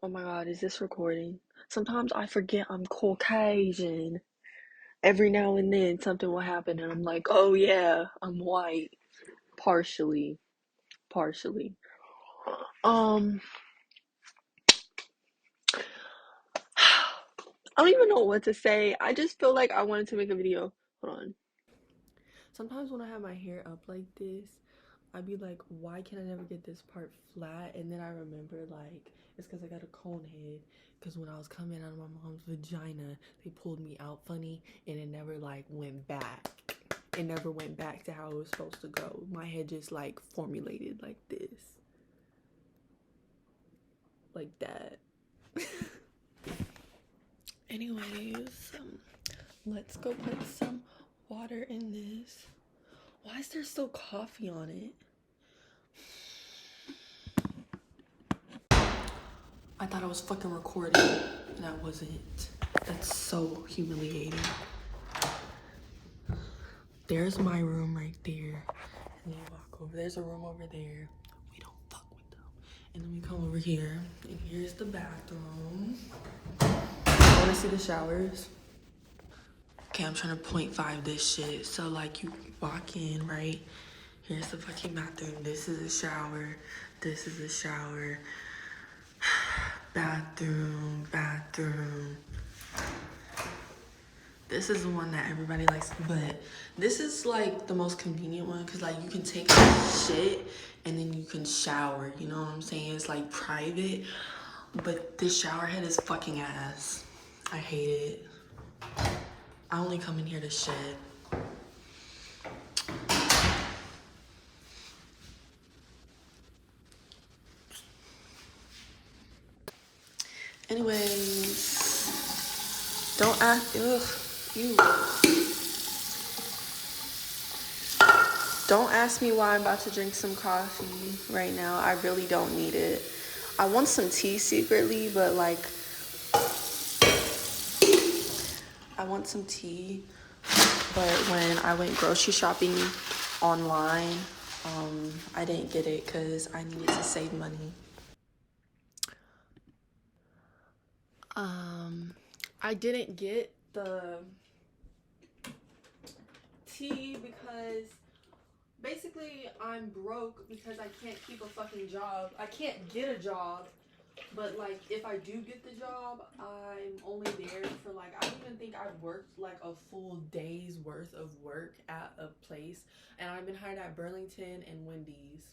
Oh my God, is this recording? Sometimes I forget I'm Caucasian. Every now and then something will happen and I'm like, oh yeah, I'm white. Partially. Partially. Um, I don't even know what to say. I just feel like I wanted to make a video. Hold on. Sometimes when I have my hair up like this, I'd be like, why can I never get this part flat? And then I remember, like, it's because I got a cone head. Because when I was coming out of my mom's vagina, they pulled me out funny and it never, like, went back. It never went back to how it was supposed to go. My head just, like, formulated like this. Like that. Anyways, let's go put some water in this. Why is there still coffee on it? I thought I was fucking recording and I wasn't. That's so humiliating. There's my room right there. And then you walk over. There's a room over there. We don't fuck with them. And then we come over here. And here's the bathroom. I wanna see the showers. Okay, I'm trying to 0.5 this shit. So like you walk in, right? Here's the fucking bathroom. This is a shower. This is a shower. Bathroom, bathroom. This is the one that everybody likes, but this is like the most convenient one because like you can take shit and then you can shower, you know what I'm saying? It's like private, but this shower head is fucking ass. I hate it. I only come in here to shit. Anyways, don't ask, you. Don't ask me why I'm about to drink some coffee right now. I really don't need it. I want some tea secretly, but like, I want some tea. But when I went grocery shopping online, I didn't get it because I needed to save money. I didn't get the tea because basically I'm broke because I can't keep a fucking job. I can't get a job, but like if I do get the job, I'm only there for like, I don't even think I've worked like a full day's worth of work at a place. And I've been hired at Burlington and Wendy's.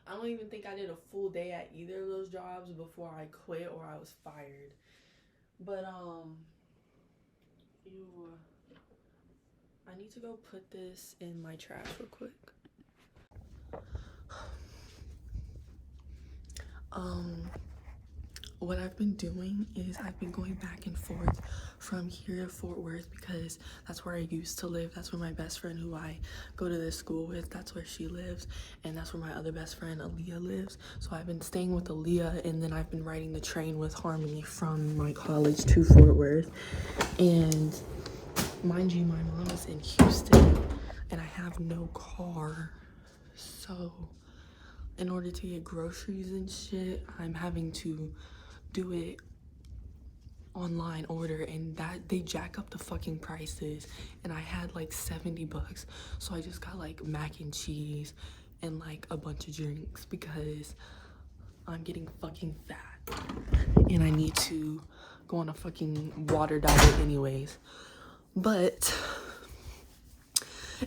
I don't even think I did a full day at either of those jobs before I quit or I was fired. But I need to go put this in my trash real quick. What I've been doing is I've been going back and forth from here to Fort Worth because that's where I used to live. That's where my best friend who I go to this school with, that's where she lives. And that's where my other best friend, Aaliyah, lives. So I've been staying with Aaliyah and then I've been riding the train with Harmony from my college to Fort Worth. And mind you, my mom is in Houston and I have no car. So in order to get groceries and shit, I'm having to do it online order, and that they jack up the fucking prices. And I had like 70 bucks, so I just got like mac and cheese and like a bunch of drinks because I'm getting fucking fat and I need to go on a fucking water diet anyways. But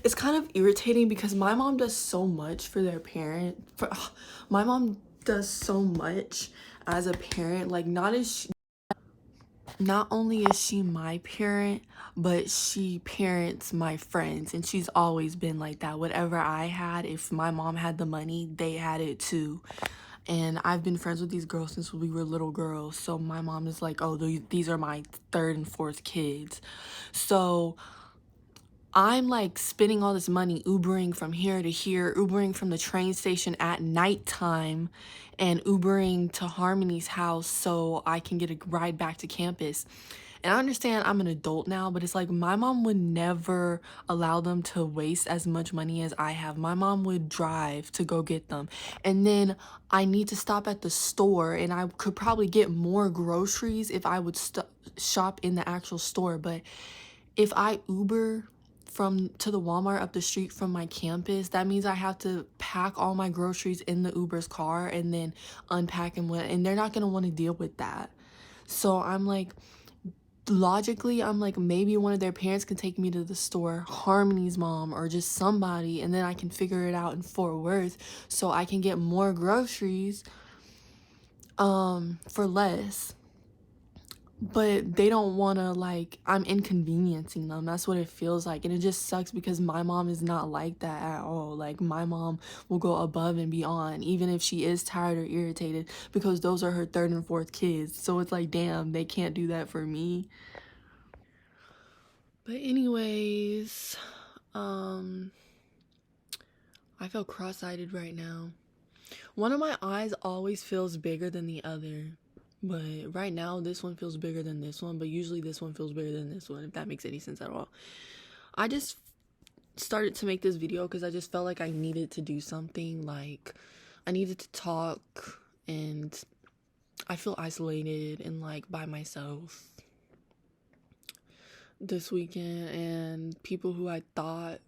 it's kind of irritating because my mom does so much for their parent. My mom does so much as a parent. Like, not only is she my parent, but she parents my friends. And she's always been like that. Whatever I had, if my mom had the money, they had it too. And I've been friends with these girls since we were little girls. So my mom is like, oh, these are my third and fourth kids. So I'm like spending all this money Ubering from here to here, Ubering from the train station at nighttime, and Ubering to Harmony's house so I can get a ride back to campus. And I understand I'm an adult now, but it's like my mom would never allow them to waste as much money as I have. My mom would drive to go get them. And then I need to stop at the store, and I could probably get more groceries if I would shop in the actual store. But if I Uber to the Walmart up the street from my campus, that means I have to pack all my groceries in the Uber's car and then unpack and they're not gonna want to deal with that. So I'm like, logically, I'm like, maybe one of their parents can take me to the store, Harmony's mom or just somebody, and then I can figure it out in Fort Worth so I can get more groceries for less. But they don't want to, like, I'm inconveniencing them. That's what it feels like. And it just sucks because my mom is not like that at all. Like, my mom will go above and beyond, even if she is tired or irritated, because those are her third and fourth kids. So it's like, damn, they can't do that for me. But anyways, I feel cross-eyed right now. One of my eyes always feels bigger than the other. But right now, this one feels bigger than this one. But usually this one feels bigger than this one, if that makes any sense at all. I just started to make this video because I just felt like I needed to do something. Like, I needed to talk. And I feel isolated and, like, by myself this weekend. And people who I thought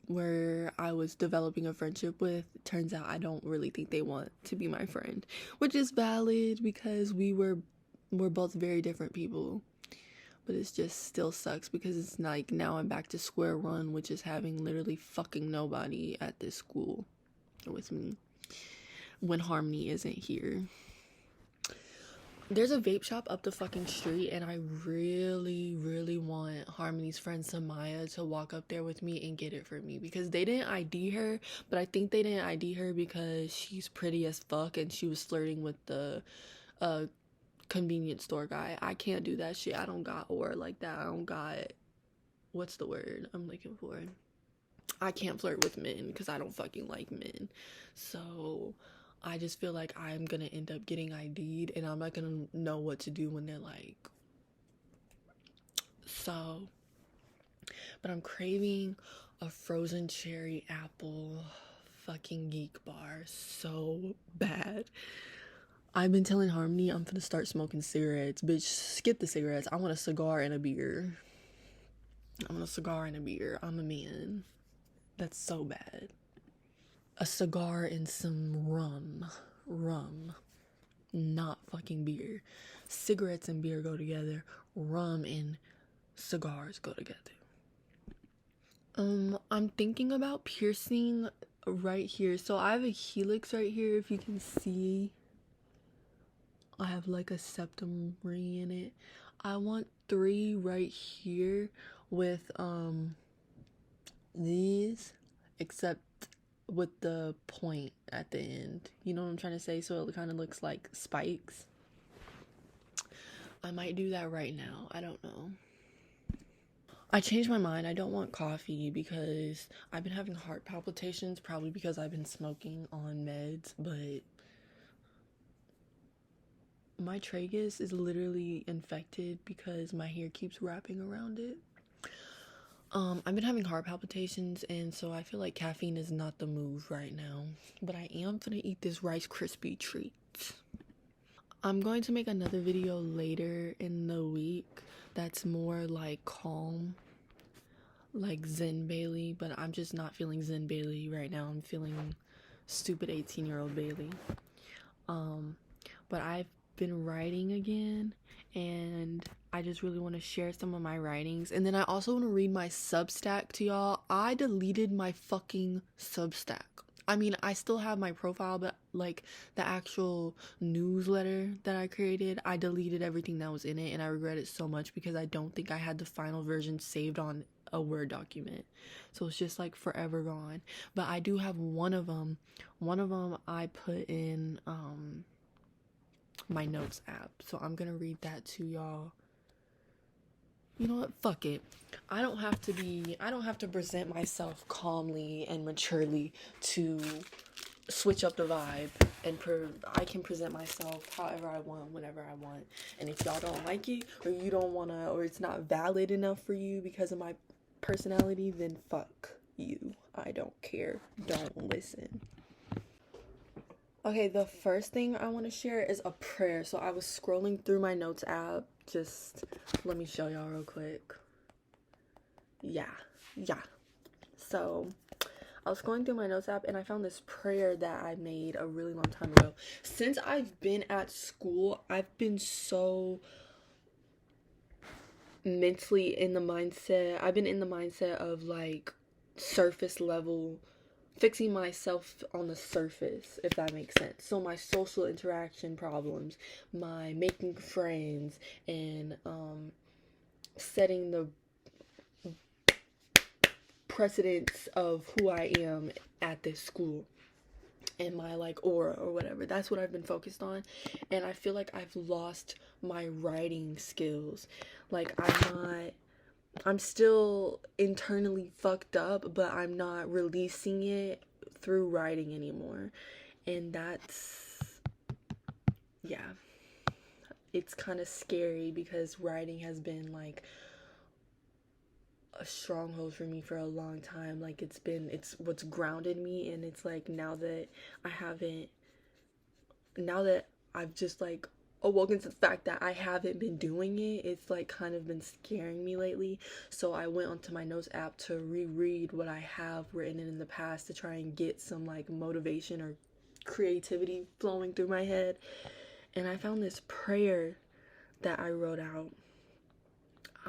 I was developing a friendship with, turns out I don't really think they want to be my friend. Which is valid because we're both very different people, but it's just still sucks because it's like now I'm back to square one, which is having literally fucking nobody at this school with me when Harmony isn't here. There's a vape shop up the fucking street, and I really, really want Harmony's friend Samaya to walk up there with me and get it for me, because they didn't ID her, but I think they didn't ID her because she's pretty as fuck and she was flirting with the convenience store guy. I can't do that shit. I don't got aura like that. I don't got, what's the word I'm looking for? I can't flirt with men because I don't fucking like men. So I just feel like I'm gonna end up getting ID'd and I'm not gonna know what to do when they're like. So, but I'm craving a frozen cherry apple fucking geek bar so bad. I've been telling Harmony I'm gonna start smoking cigarettes. Bitch, skip the cigarettes. I want a cigar and a beer. I want a cigar and a beer. I'm a man. That's so bad. A cigar and some rum. Rum. Not fucking beer. Cigarettes and beer go together. Rum and cigars go together. I'm thinking about piercing right here. So I have a helix right here, if you can see. I have like a septum ring in it. I want 3 right here with these, except with the point at the end. You know what I'm trying to say? So it kind of looks like spikes. I might do that right now. I don't know. I changed my mind. I don't want coffee because I've been having heart palpitations, probably because I've been smoking on meds, but my tragus is literally infected because my hair keeps wrapping around it. I've been having heart palpitations, and so I feel like caffeine is not the move right now. But I am gonna eat this Rice Krispie treat. I'm going to make another video later in the week that's more like calm, like Zen Bailey, but I'm just not feeling Zen Bailey right now. I'm feeling stupid 18-year-old Bailey. But I've been writing again, and I just really want to share some of my writings. And then I also want to read my Substack to y'all. I deleted my fucking Substack. I mean, I still have my profile, but like the actual newsletter that I created, I deleted everything that was in it, and I regret it so much because I don't think I had the final version saved on a Word document. So it's just like forever gone. But I do have one of them. One of them I put in my notes app. So I'm gonna read that to y'all. You know what? Fuck it. I don't have to present myself calmly and maturely to switch up the vibe and I can present myself however I want, whenever I want. And if y'all don't like it, or you don't want to, or it's not valid enough for you because of my personality, then fuck you. I don't care. Don't listen. Okay, the first thing I want to share is a prayer. So I was scrolling through my notes app. Just let me show y'all real quick. Yeah. So I was going through my notes app and I found this prayer that I made a really long time ago. Since I've been at school, I've been so mentally in the mindset. I've been in the mindset of like surface level, fixing myself on the surface, if that makes sense. So my social interaction problems, my making friends, and setting the precedence of who I am at this school and my like aura or whatever. That's what I've been focused on, and I feel like I've lost my writing skills. Like I'm still internally fucked up, but I'm not releasing it through writing anymore. And yeah, it's kind of scary because writing has been like a stronghold for me for a long time. Like it's what's grounded me, and it's like now that I've just like awoken to the fact that I haven't been doing it, it's like kind of been scaring me lately. So I went onto my notes app to reread what I have written in the past to try and get some like motivation or creativity flowing through my head. And I found this prayer that I wrote out.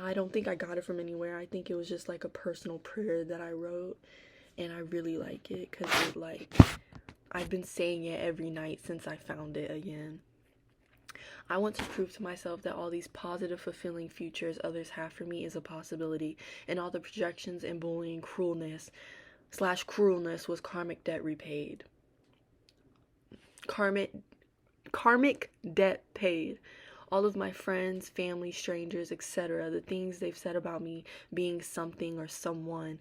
I don't think I got it from anywhere. I think it was just like a personal prayer that I wrote, and I really like it because it like I've been saying it every night since I found it again. I want to prove to myself that all these positive, fulfilling futures others have for me is a possibility, and all the projections and bullying cruelness was karmic debt repaid. Karmic debt paid. All of my friends, family, strangers, etc., the things they've said about me being something or someone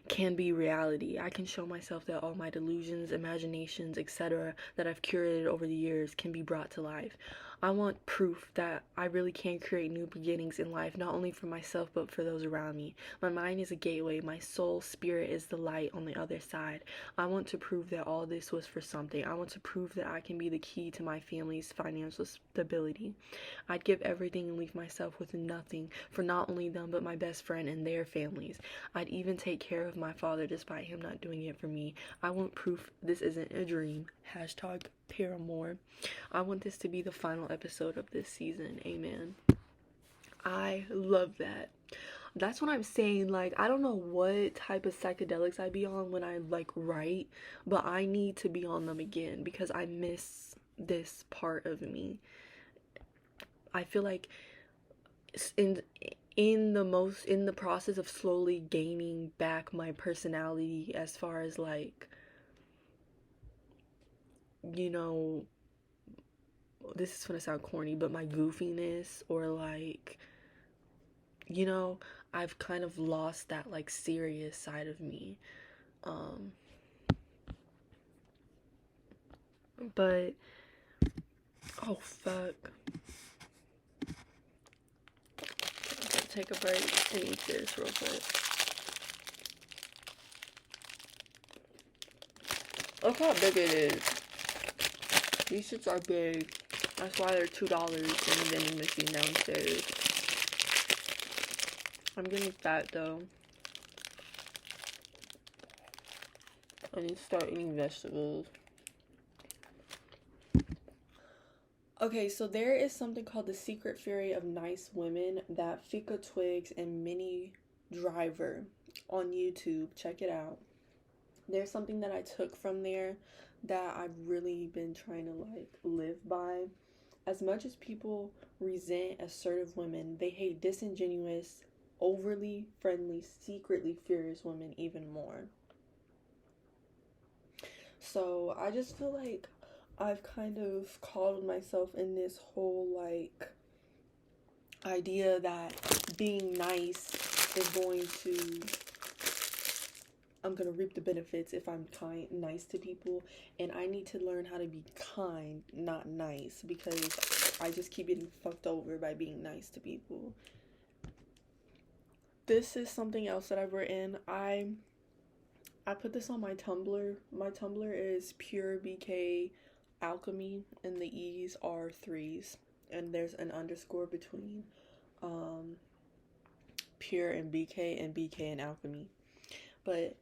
can be reality. I can show myself that all my delusions, imaginations, etc. that I've curated over the years can be brought to life. I want proof that I really can create new beginnings in life, not only for myself but for those around me. My mind is a gateway. My soul, spirit is the light on the other side. I want to prove that all this was for something. I want to prove that I can be the key to my family's financial stability. I'd give everything and leave myself with nothing for not only them but my best friend and their families. I'd even take care of my father despite him not doing it for me. I want proof this isn't a dream. Hashtag Paramore. I want this to be the final episode of this season. Amen. I love that. That's what I'm saying. Like, I don't know what type of psychedelics I be on when I like write, but I need to be on them again because I miss this part of me. I feel like in the process of slowly gaining back my personality, as far as like, you know, this is gonna sound corny, but my goofiness, or like, you know, I've kind of lost that like serious side of me. But oh fuck, take a break and eat this real quick. Look how big it is. These shits are big. That's why they're $2 in the vending machine downstairs. I'm getting fat though. I need to start eating vegetables. Okay, so there is something called The Secret Fury of Nice Women that Fika Twigs and Minnie Driver on YouTube. Check it out. There's something that I took from there that I've really been trying to like live by. As much as people resent assertive women, they hate disingenuous, overly friendly, secretly furious women even more. So I just feel like I've kind of coddled myself in this whole like idea that being nice is going to I'm gonna reap the benefits if I'm nice to people, and I need to learn how to be kind, not nice, because I just keep getting fucked over by being nice to people. This is something else that I've written. I put this on my Tumblr. My Tumblr is Pure BK Alchemy, and the E's are 3s, and there's an underscore between Pure and BK and Alchemy. But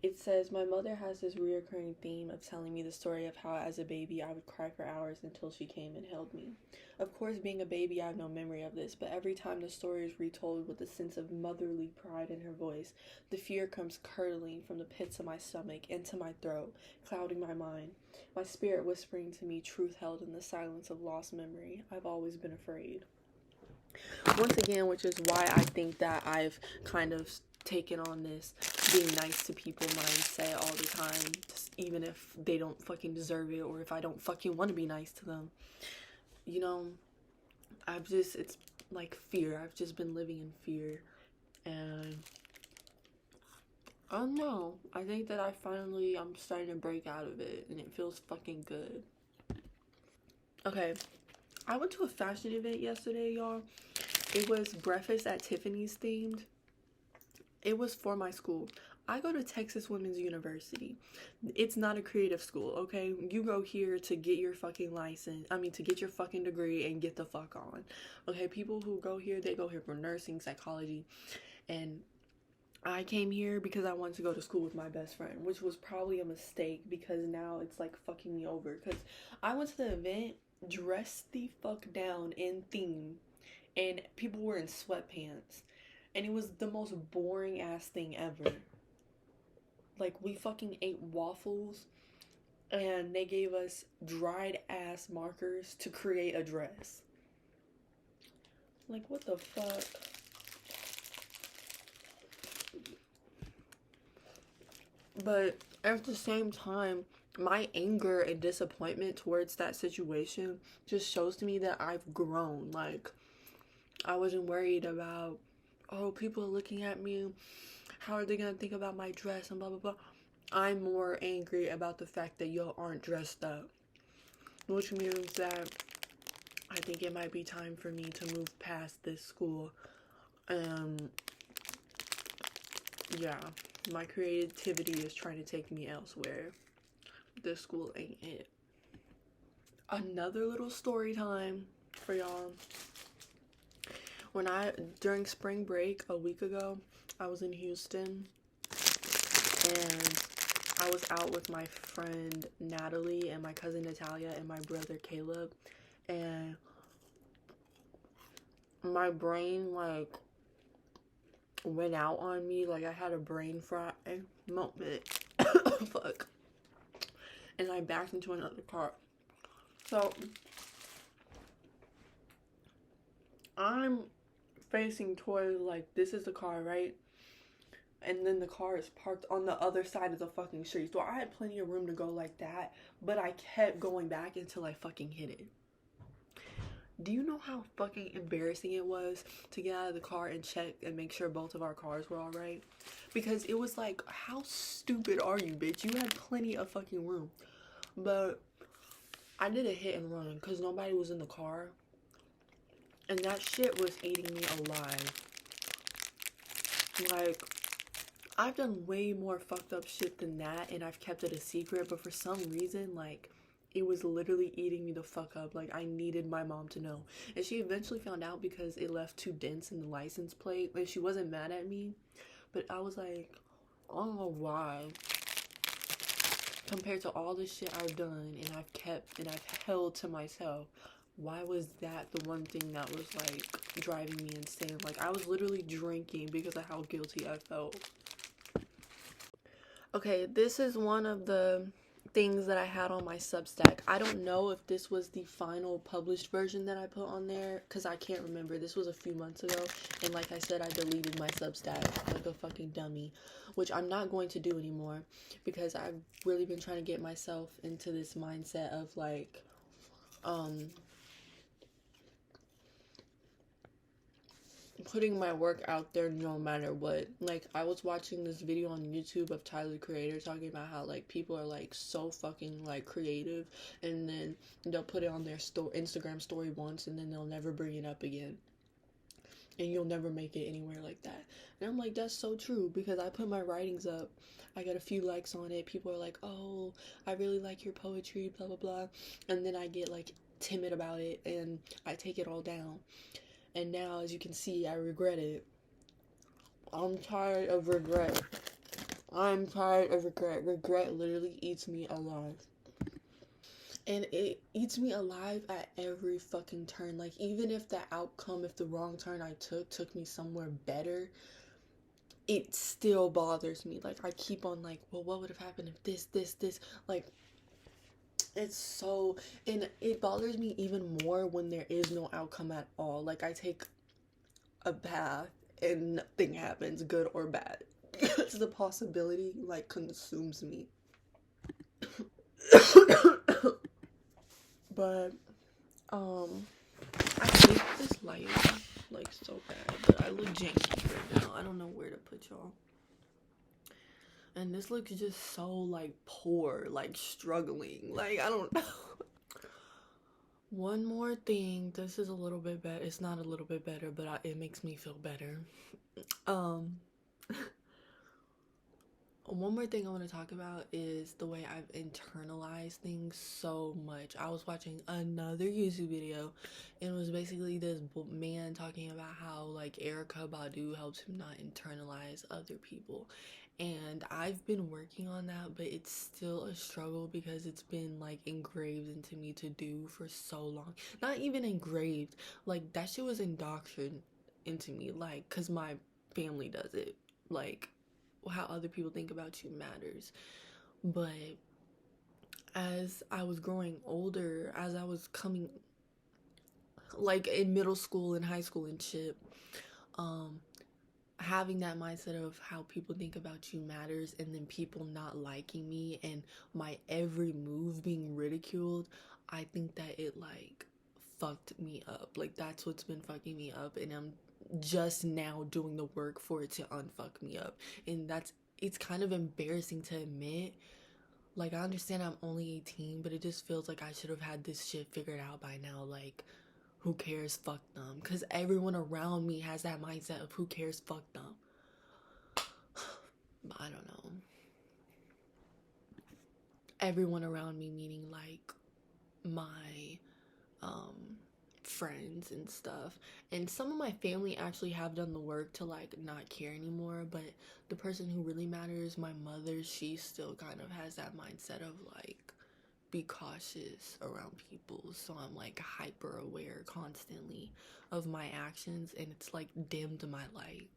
it says, my mother has this reoccurring theme of telling me the story of how as a baby I would cry for hours until she came and held me. Of course, being a baby, I have no memory of this, but every time the story is retold with a sense of motherly pride in her voice, the fear comes curdling from the pits of my stomach into my throat, clouding my mind, my spirit whispering to me truth held in the silence of lost memory. I've always been afraid. Once again, which is why I think that I've kind of taken on this being nice to people mindset all the time, even if they don't fucking deserve it, or if I don't fucking want to be nice to them. You know, it's like fear. I've just been living in fear, and I don't know. I think that I'm starting to break out of it, and it feels fucking good. Okay, I went to a fashion event yesterday, y'all. It was Breakfast at Tiffany's themed. It was for my school. I go to Texas Women's University. It's not a creative school, okay? You go here to get your fucking to get your fucking degree and get the fuck on. Okay, people who go here, they go here for nursing, psychology, and I came here because I wanted to go to school with my best friend, which was probably a mistake because now it's like fucking me over. Because I went to the event dressed the fuck down in theme, and people were in sweatpants. And it was the most boring ass thing ever. Like, we fucking ate waffles, and they gave us dried ass markers to create a dress. Like, what the fuck? But at the same time, my anger and disappointment towards that situation just shows to me that I've grown. Like, I wasn't worried about, oh, people are looking at me, how are they gonna think about my dress and blah blah blah. I'm more angry about the fact that y'all aren't dressed up, which means that I think it might be time for me to move past this school. Yeah, my creativity is trying to take me elsewhere. This school ain't it. Another little story time for y'all. During spring break a week ago, I was in Houston, and I was out with my friend Natalie and my cousin Natalia and my brother Caleb, and my brain like went out on me. Like, I had a brain fry moment. Fuck. And I backed into another car. So I'm facing towards, like, this is the car, right? And then the car is parked on the other side of the fucking street. So I had plenty of room to go like that, but I kept going back until I fucking hit it. Do you know how fucking embarrassing it was to get out of the car and check and make sure both of our cars were all right? Because it was like, how stupid are you, bitch? You had plenty of fucking room. But I did a hit and run because nobody was in the car. And that shit was eating me alive. Like, I've done way more fucked up shit than that, and I've kept it a secret, but for some reason, like, it was literally eating me the fuck up. Like, I needed my mom to know. And she eventually found out because it left 2 dents in the license plate. Like, she wasn't mad at me, but I was like, I don't know why. Compared to all the shit I've done, and I've kept, and I've held to myself, why was that the one thing that was, like, driving me insane? Like, I was literally drinking because of how guilty I felt. Okay, this is one of the things that I had on my Substack. I don't know if this was the final published version that I put on there, because I can't remember. This was a few months ago, and like I said, I deleted my Substack like a fucking dummy, which I'm not going to do anymore, because I've really been trying to get myself into this mindset of, like, putting my work out there no matter what. Like, I was watching this video on YouTube of Tyler the Creator talking about how, like, people are, like, so fucking, like, creative, and then they'll put it on their Instagram story once, and then they'll never bring it up again. And you'll never make it anywhere like that. And I'm like, that's so true, because I put my writings up, I got a few likes on it, people are like, oh, I really like your poetry, blah, blah, blah, and then I get, like, timid about it, and I take it all down. And now, as you can see, I regret it. I'm tired of regret. I'm tired of regret. Regret literally eats me alive. And it eats me alive at every fucking turn. Like, even if the outcome, if the wrong turn I took me somewhere better, it still bothers me. Like, I keep on like, well, what would have happened if this, like, it's so, and it bothers me even more when there is no outcome at all. Like, I take a bath and nothing happens, good or bad. The possibility, like, consumes me. But I hate this light, like, so bad, but I look janky right now. I don't know where to put y'all. And this looks just so, like, poor, like, struggling. Like, I don't know. One more thing. This is a little bit better. It's not a little bit better, but it makes me feel better. One more thing I want to talk about is the way I've internalized things so much. I was watching another YouTube video, and it was basically this man talking about how, like, Erykah Badu helps him not internalize other people. And I've been working on that, but it's still a struggle because it's been, like, engraved into me to do for so long. Not even engraved. Like, that shit was indoctrinated into me, like, because my family does it. Like, how other people think about you matters. But as I was growing older, as I was coming, like, in middle school and high school and shit, having that mindset of how people think about you matters, and then people not liking me and my every move being ridiculed, I think that it, like, fucked me up. Like, that's what's been fucking me up, and I'm just now doing the work for it to unfuck me up. And it's kind of embarrassing to admit. Like, I understand I'm only 18, but it just feels like I should have had this shit figured out by now. Like, who cares, fuck them. Because everyone around me has that mindset of who cares, fuck them. But I don't know. Everyone around me, meaning, like, my friends and stuff, and some of my family actually have done the work to, like, not care anymore, but the person who really matters, my mother, she still kind of has that mindset of, like, be cautious around people. So I'm, like, hyper aware constantly of my actions, and it's, like, dimmed my light.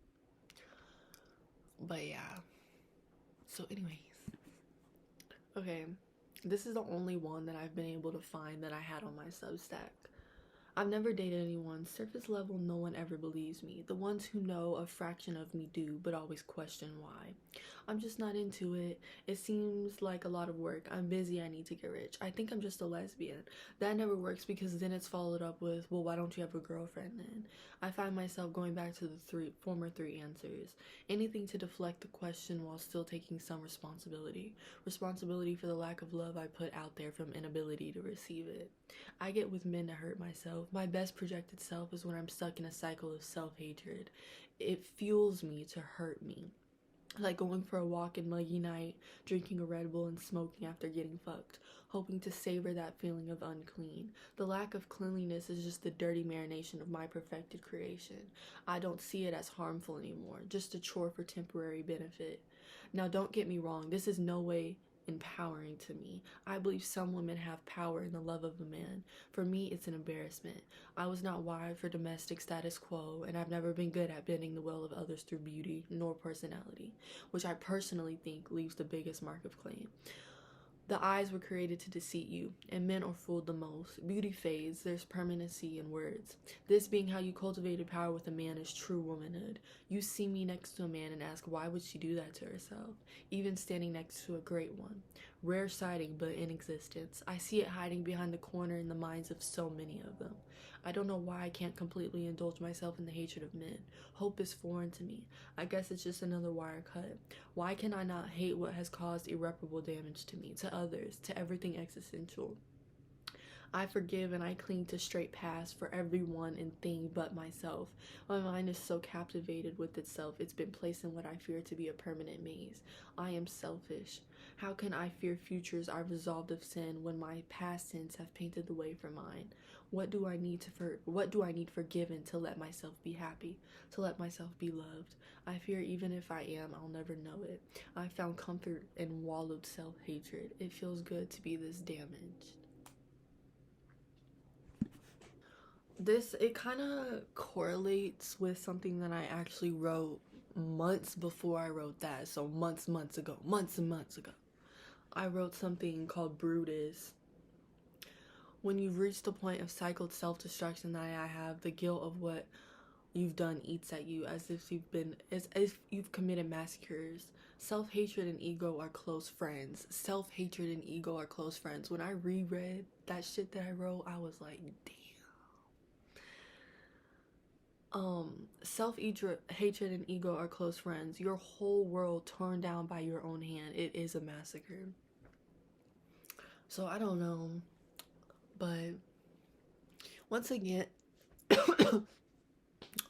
But yeah, so anyways, okay, this is the only one that I've been able to find that I had on my Substack. I've never dated anyone. Surface level, no one ever believes me. The ones who know a fraction of me do, but always question why. I'm just not into it. It seems like a lot of work. I'm busy, I need to get rich. I think I'm just a lesbian. That never works because then it's followed up with, well, why don't you have a girlfriend then? I find myself going back to the former three answers. Anything to deflect the question while still taking some responsibility. Responsibility for the lack of love I put out there from inability to receive it. I get with men to hurt myself. My best projected self is when I'm stuck in a cycle of self-hatred. It fuels me to hurt me. Like going for a walk in muggy night, drinking a Red Bull and smoking after getting fucked, hoping to savor that feeling of unclean. The lack of cleanliness is just the dirty marination of my perfected creation. I don't see it as harmful anymore, just a chore for temporary benefit. Now, don't get me wrong, this is no way empowering to me. I believe some women have power in the love of a man. For me, it's an embarrassment. I was not wired for domestic status quo, and I've never been good at bending the will of others through beauty nor personality, which I personally think leaves the biggest mark of claim. The eyes were created to deceive you, and men are fooled the most. Beauty fades, there's permanency in words. This being how you cultivated power with a man is true womanhood. You see me next to a man and ask, why would she do that to herself? Even standing next to a great one. Rare sighting, but in existence. I see it hiding behind the corner in the minds of so many of them. I don't know why I can't completely indulge myself in the hatred of men. Hope is foreign to me. I guess it's just another wire cut. Why can I not hate what has caused irreparable damage to me, to others, to everything existential? I forgive and I cling to straight paths for everyone and thing but myself. My mind is so captivated with itself, it's been placed in what I fear to be a permanent maze. I am selfish. How can I fear futures are resolved of sin when my past sins have painted the way for mine? What do I need forgiven to let myself be happy, to let myself be loved? I fear even if I am, I'll never know it. I found comfort in wallowed self-hatred. It feels good to be this damaged. It kind of correlates with something that I actually wrote months before I wrote that. So months ago, months and months ago, I wrote something called Brutus. When you've reached the point of cycled self-destruction that I have, the guilt of what you've done eats at you as if you've committed massacres. Self-hatred and ego are close friends. Self-hatred and ego are close friends. When I reread that shit that I wrote, I was like, damn. Self-hatred and ego are close friends. Your whole world torn down by your own hand. It is a massacre. So I don't know, but once again,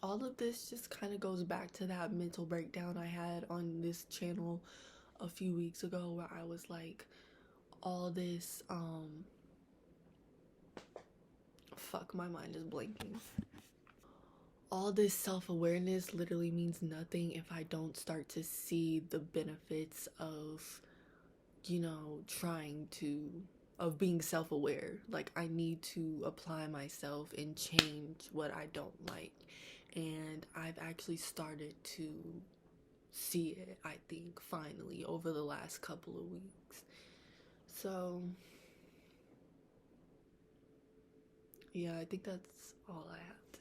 all of this just kind of goes back to that mental breakdown I had on this channel a few weeks ago, where I was like, all this fuck, my mind is blanking. All this self-awareness literally means nothing if I don't start to see the benefits of, of being self-aware. Like, I need to apply myself and change what I don't like. And I've actually started to see it, I think, finally, over the last couple of weeks. So, yeah, I think that's all I have to